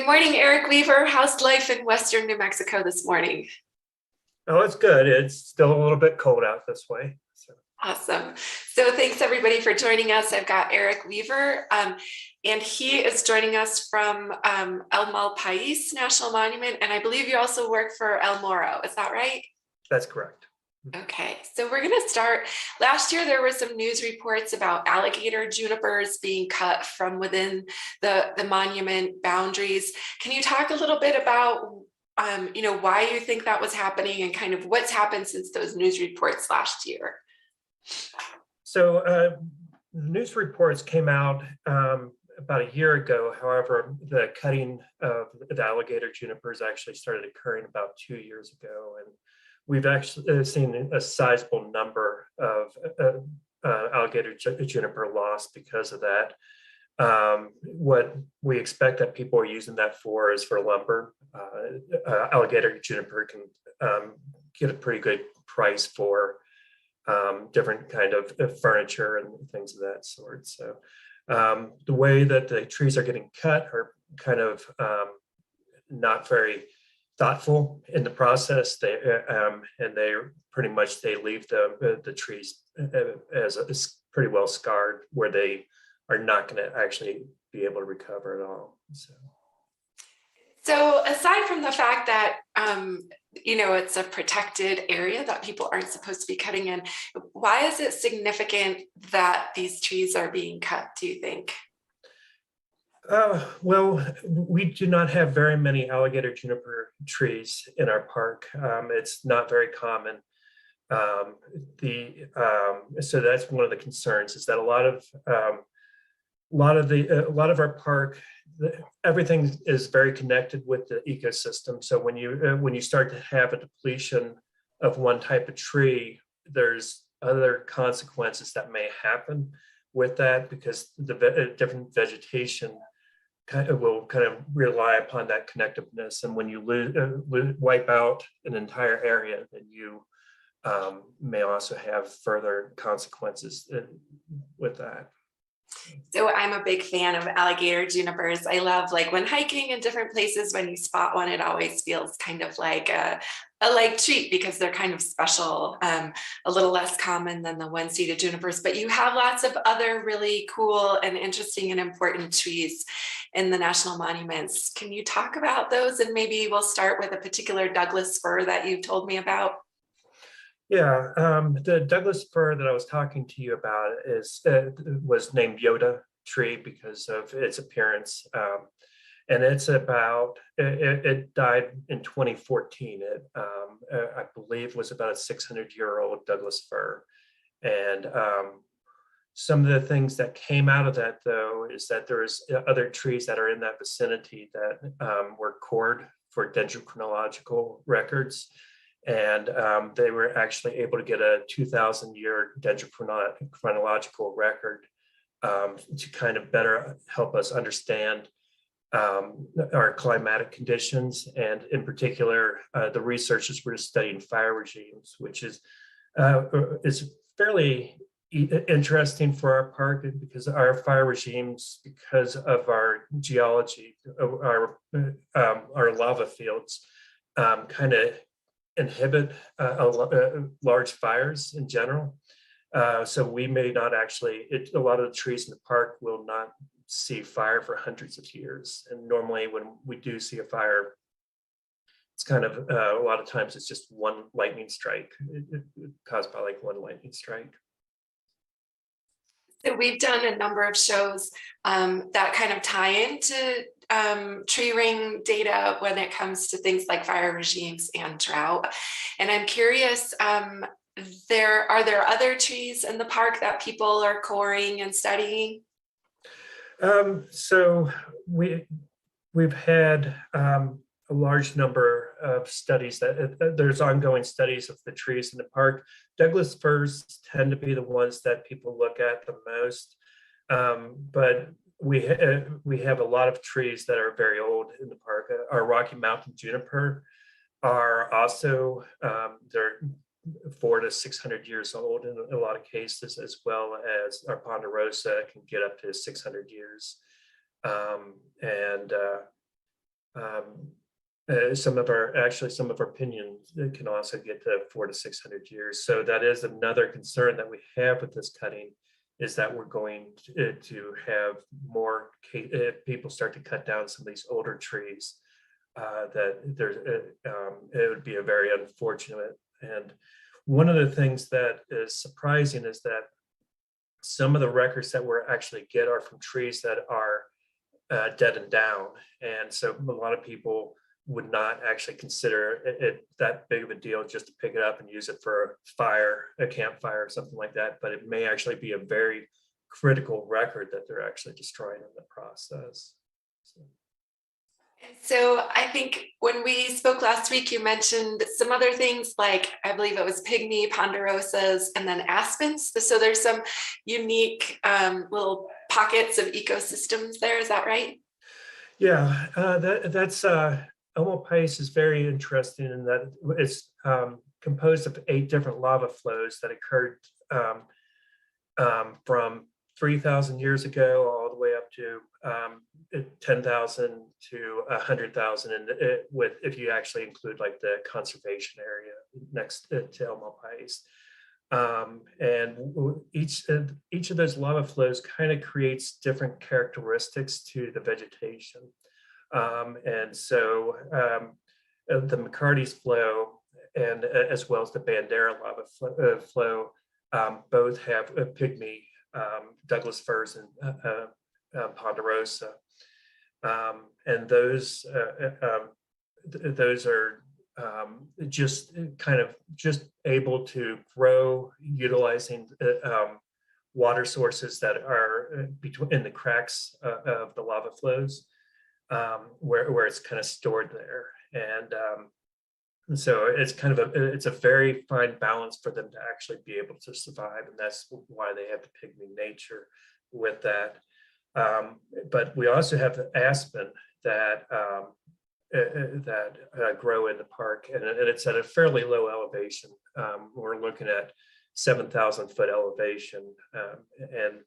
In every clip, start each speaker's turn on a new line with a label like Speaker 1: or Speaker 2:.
Speaker 1: morning, Eric Weaver. How's life in Western New Mexico this morning?
Speaker 2: Oh, it's good. It's still a little bit cold out this way. So,
Speaker 1: Awesome. So thanks everybody for joining us. I've got Eric Weaver, and he is joining us from El Malpais National Monument. And I believe you also work for El Moro. Is that right?
Speaker 2: that's correct.
Speaker 1: Okay, so we're going to start. Last year, there were some news reports about alligator junipers being cut from within the monument boundaries. Can you talk a little bit about, why you think that was happening and kind of what's happened since those news reports last year?
Speaker 2: So the news reports came out about a year ago. However, the cutting of the alligator junipers actually started occurring about 2 years ago. And we've actually seen a sizable number of alligator juniper loss because of that. What we expect that people are using that for is for lumber. Alligator juniper can get a pretty good price for different kind of furniture and things of that sort. So the way that the trees are getting cut are kind of not very thoughtful in the process. They pretty much they leave the trees as pretty well scarred, where they are not going to actually be able to recover at all.
Speaker 1: So aside from the fact that, it's a protected area that people aren't supposed to be cutting in, why is it significant that these trees are being cut, do you think?
Speaker 2: Well, we do not have very many alligator juniper trees in our park. It's not very common. So that's one of the concerns, is that a lot of our park, everything is very connected with the ecosystem. So when you start to have a depletion of one type of tree, there's other consequences that may happen with that, because the different vegetation will kind of rely upon that connectiveness. And when you wipe out an entire area, then you may also have further consequences with that.
Speaker 1: So I'm a big fan of alligator junipers. I love, like, when hiking in different places, when you spot one, it always feels kind of like a like treat, because they're kind of special, a little less common than the one-seeded junipers. But you have lots of other really cool and interesting and important trees in the national monuments. Can you talk about those? And maybe we'll start with a particular Douglas fir that you told me about.
Speaker 2: Yeah, the Douglas fir that I was talking to you about was named Yoda tree because of its appearance, and it died in 2014. I believe was about a 600-year-old Douglas fir, and some of the things that came out of that, though, is that there's other trees that are in that vicinity that were cored for dendrochronological records. And they were actually able to get a 2,000-year dendrochronological record to kind of better help us understand our climatic conditions. And in particular, the researchers were studying fire regimes, which is fairly interesting for our park, because our fire regimes, because of our geology, our lava fields, kind of inhibit large fires in general. So we may not actually, a lot of the trees in the park will not see fire for hundreds of years. And normally when we do see a fire, it's kind of, a lot of times it's just one lightning strike, caused by like one lightning strike.
Speaker 1: So we've done a number of shows that kind of tie into tree ring data when it comes to things like fire regimes and drought. And I'm curious, are there other trees in the park that people are coring and studying?
Speaker 2: So we've had a large number of studies there's ongoing studies of the trees in the park. Douglas firs tend to be the ones that people look at the most, but we have a lot of trees that are very old in the park. Our Rocky Mountain juniper are also they're 400 to 600 years old in a lot of cases, as well as our ponderosa can get up to 600 years. And some of our pinions can also get to 400 to 600 years. So that is another concern that we have with this cutting, is that we're going to have more people start to cut down some of these older trees. That there's it would be a very unfortunate. And one of the things that is surprising is that some of the records that we're actually get are from trees that are dead and down. And so a lot of people would not actually consider it that big of a deal just to pick it up and use it for a fire, a campfire or something like that. But it may actually be a very critical record that they're actually destroying in the process.
Speaker 1: So I think when we spoke last week, you mentioned some other things like, I believe it was pygmy, ponderosas, and then aspens. So there's some unique little pockets of ecosystems there. Is that right?
Speaker 2: Yeah, that's Omalpais is very interesting in that it's composed of 8 different lava flows that occurred from 3,000 years ago all the way up to 10,000 to 100,000, and with if you actually include like the conservation area next to Omalpais. And each of those lava flows kind of creates different characteristics to the vegetation. And so the McCarty's flow and as well as the Bandera lava flow both have a pygmy, Douglas firs and ponderosa, and those are just kind of just able to grow utilizing water sources that are between in the cracks of the lava flows, where it's kind of stored there. And so it's kind of it's a very fine balance for them to actually be able to survive, and that's why they have the pygmy nature with that. But we also have the aspen that grow in the park, and it's at a fairly low elevation. We're looking at 7,000 foot elevation, and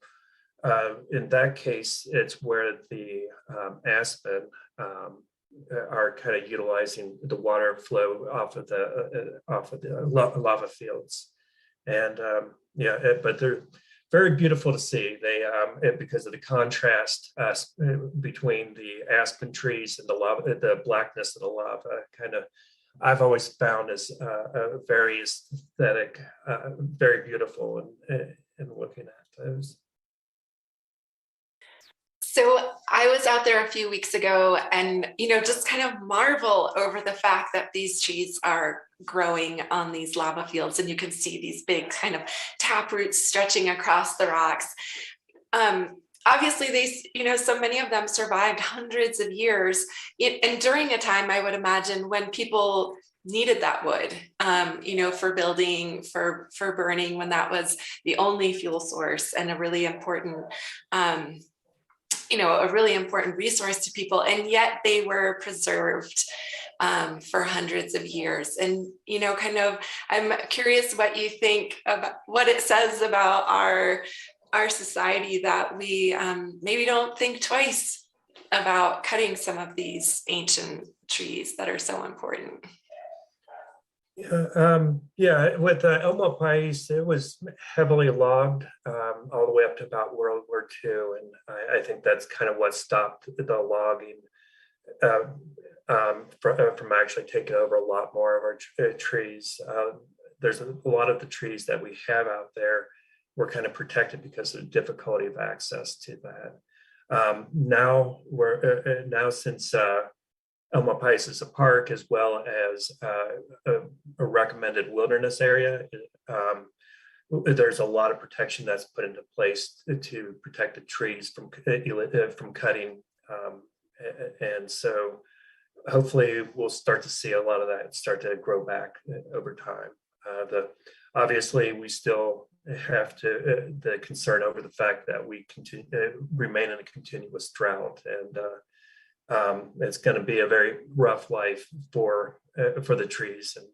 Speaker 2: in that case, it's where the aspen are kind of utilizing the water flow off of the lava fields, and but they're very beautiful to see. They because of the contrast between the aspen trees and the lava, the blackness of the lava, kind of I've always found as very aesthetic, very beautiful, and looking at those.
Speaker 1: So I was out there a few weeks ago and, just kind of marvel over the fact that these trees are growing on these lava fields, and you can see these big kind of tap roots stretching across the rocks. Obviously so many of them survived hundreds of years, and during a time, I would imagine, when people needed that wood, for building, for burning, when that was the only fuel source and a really important resource to people, and yet they were preserved for hundreds of years. And I'm curious what you think about what it says about our society, that we maybe don't think twice about cutting some of these ancient trees that are so important.
Speaker 2: With Omalpais, it was heavily logged all the way up to about World War II, and I think that's kind of what stopped the logging from actually taking over a lot more of our trees. There's a lot of the trees that we have out there were kind of protected because of the difficulty of access to that. Now since Omalpais is a park as well as a recommended wilderness area, there's a lot of protection that's put into place to protect the trees from cutting, and so hopefully we'll start to see a lot of that start to grow back over time. Obviously we still have to the concern over the fact that we remain in a continuous drought, and it's going to be a very rough life for the trees, and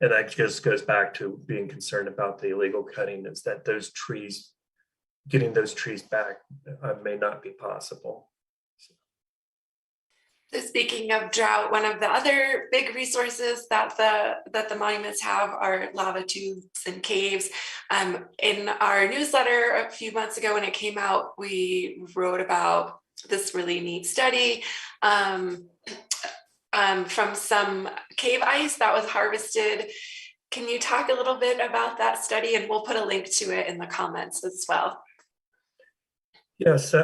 Speaker 2: that just goes back to being concerned about the illegal cutting, is that getting those trees back may not be possible.
Speaker 1: So speaking of drought, one of the other big resources that the monuments have are lava tubes and caves. In our newsletter a few months ago when it came out, we wrote about this really neat study from some cave ice that was harvested. Can you talk a little bit about that study? And we'll put a link to it in the comments as well.
Speaker 2: Yes,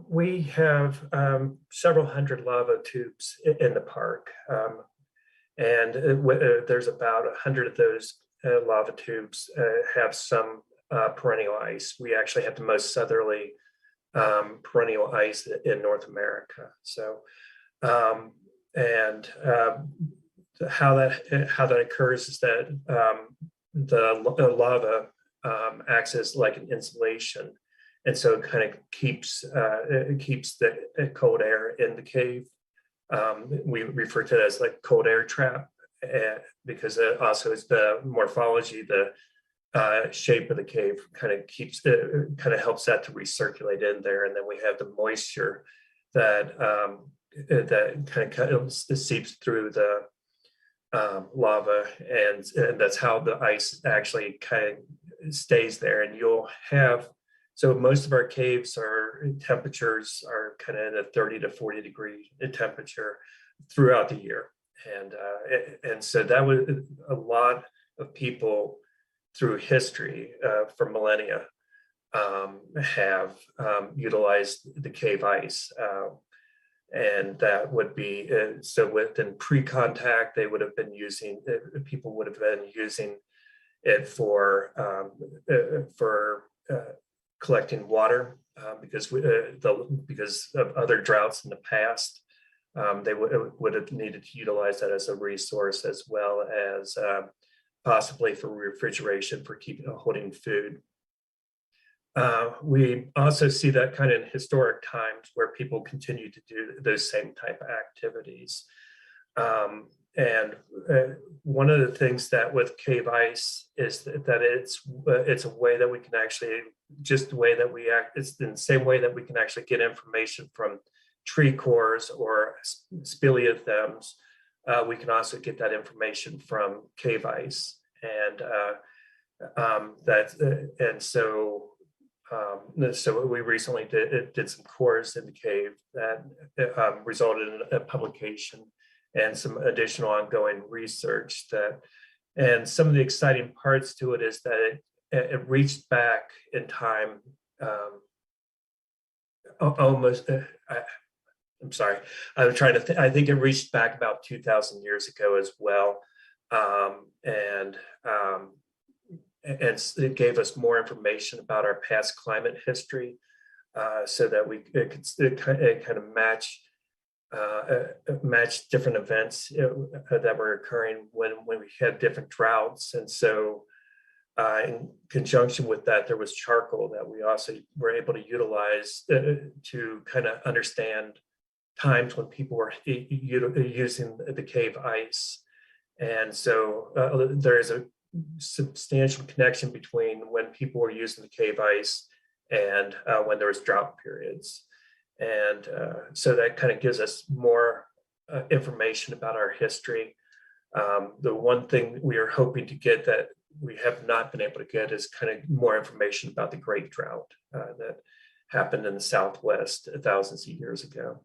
Speaker 2: we have several hundred lava tubes in the park. And there's about 100 of those lava tubes have some perennial ice. We actually have the most southerly perennial ice in North America. So, how that occurs is that the lava acts as like an insulation, and so it kind of keeps the cold air in the cave. We refer to it as like cold air trap, because it also is the morphology, the shape of the cave kind of helps that to recirculate in there, and then we have the moisture that kind of seeps through the lava, and that's how the ice actually kind of stays there. And you'll have, so most of our caves temperatures are kind of in a 30 to 40 degree temperature throughout the year, and so that was a lot of people through history for millennia have utilized the cave ice. And that would be, so within pre-contact, they would have been using, people would have been using it for collecting water, because of other droughts in the past. They would have needed to utilize that as a resource, as well as possibly for refrigeration, for holding food. We also see that kind of in historic times where people continue to do those same type of activities. And one of the things that with cave ice is that it's a way that we can actually, just the way that we act, it's in the same way that we can actually get information from tree cores or speleothems. We can also get that information from cave ice, and so we recently did some cores in the cave that resulted in a publication and some additional ongoing research. And some of the exciting parts to it is that it reached back in time, almost. I'm sorry, I'm trying to. I think it reached back about 2,000 years ago as well, and it gave us more information about our past climate history, so that it kind of match different events that were occurring when we had different droughts. And so in conjunction with that, there was charcoal that we also were able to utilize to kind of understand times when people were using the cave ice. And so there is a substantial connection between when people were using the cave ice and when there was drought periods. And so that kind of gives us more information about our history. The one thing we are hoping to get that we have not been able to get is kind of more information about the Great Drought that happened in the Southwest thousands of years ago.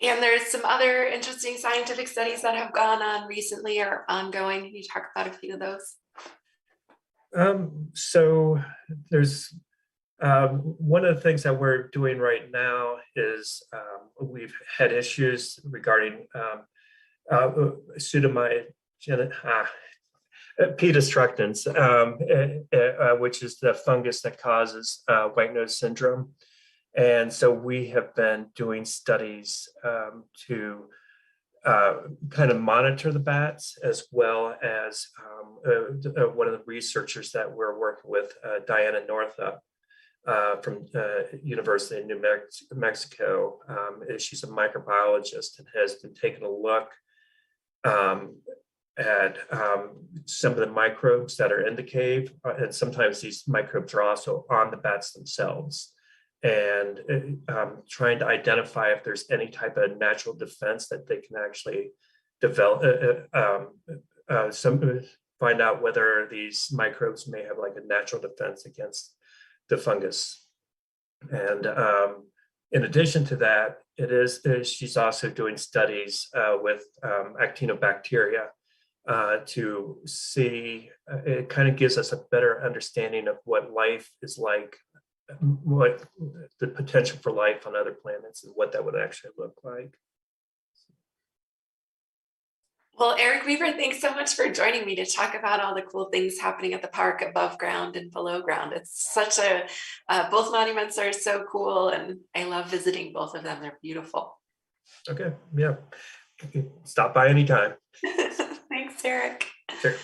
Speaker 1: And there's some other interesting scientific studies that have gone on recently or ongoing. Can you talk about a few of those?
Speaker 2: So there's one of the things that we're doing right now is we've had issues regarding P-destructans, which is the fungus that causes white nose syndrome. And so we have been doing studies to kind of monitor the bats, as well as one of the researchers that we're working with, Diana Northup from University of New Mexico. She's a microbiologist and has been taking a look at some of the microbes that are in the cave. And sometimes these microbes are also on the bats themselves. and trying to identify if there's any type of natural defense that they can actually develop, find out whether these microbes may have like a natural defense against the fungus. And in addition to that, she's also doing studies with actinobacteria to see, it kind of gives us a better understanding of what life is like, what the potential for life on other planets and what that would actually look like.
Speaker 1: Well, Eric Weaver, thanks so much for joining me to talk about all the cool things happening at the park above ground and below ground. It's such a, both monuments are so cool, and I love visiting both of them. They're beautiful.
Speaker 2: Okay, yeah. Stop by anytime.
Speaker 1: Thanks, Eric.
Speaker 2: Sure.